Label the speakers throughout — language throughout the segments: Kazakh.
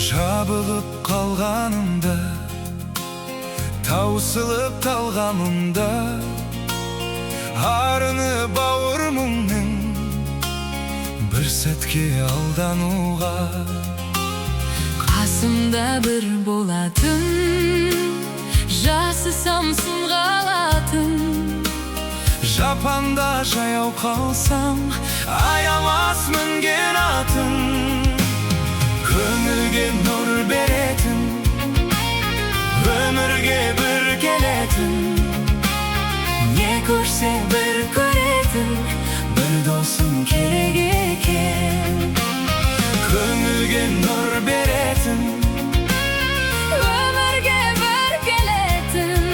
Speaker 1: жабылып қалғанымда, таусылып талғанымда, арыны бауыр мұңның бір сәтке алдануға.
Speaker 2: Қасымда бір болатын, жасысам сынға алатын.
Speaker 1: Жапанда жаяу қалсам, аямас мінген атын. Көңілге нұр беретін, өмірге бір келетін. Не көрсе бір көретін, бір досым керек екен. Көңілге нұр беретін,
Speaker 2: өмірге бір келетін.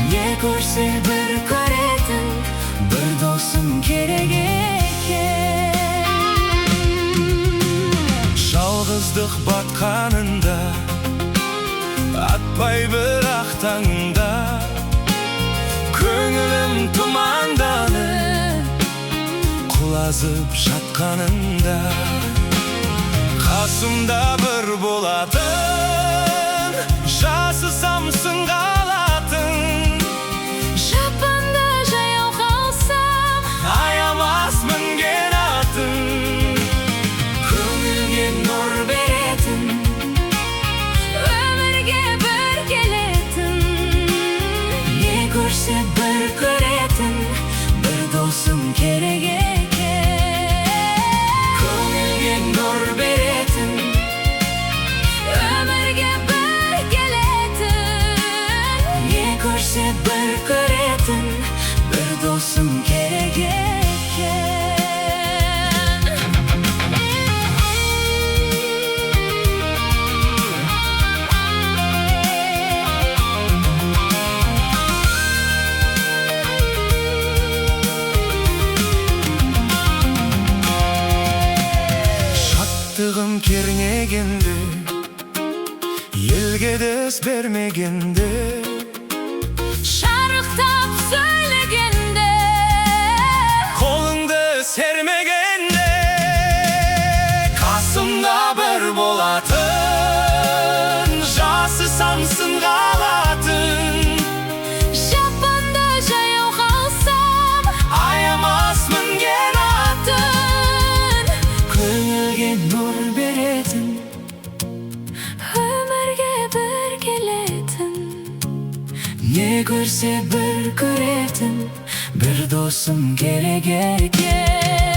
Speaker 1: не көрсе бір көретін, бір досым керек екен. Жалғыздық батқанында, атпай бірақ таңда, көңілім тұманданып, құлазып жатқанында, қасымда бір болатын, жасысам сынға алатын.
Speaker 2: Жапанда жаяу қалсам,
Speaker 1: аямас мінген атын. Көңілге нұр беретін,
Speaker 2: өмірге бір келетін.
Speaker 1: не көрсе бір көретін, бір досым керек екен. Көңілге нұр беретін,
Speaker 2: Өмірге бір келетін.
Speaker 1: не көрсе бір көретін, бір досым керек екен. Шаттығым кернегенде, елге дес бермегенде,
Speaker 2: Шарықтап сөйлегенде,
Speaker 1: қолыңды сермегенде, қасымда бір болатын, жасысам сынға алатын.
Speaker 2: жапанда жаяу қалсам,
Speaker 1: аямас мінген атын. Көңілге нұр беретін,
Speaker 2: өмірге бір келетін.
Speaker 1: не көрсе бір көретін, бір досым керек екен.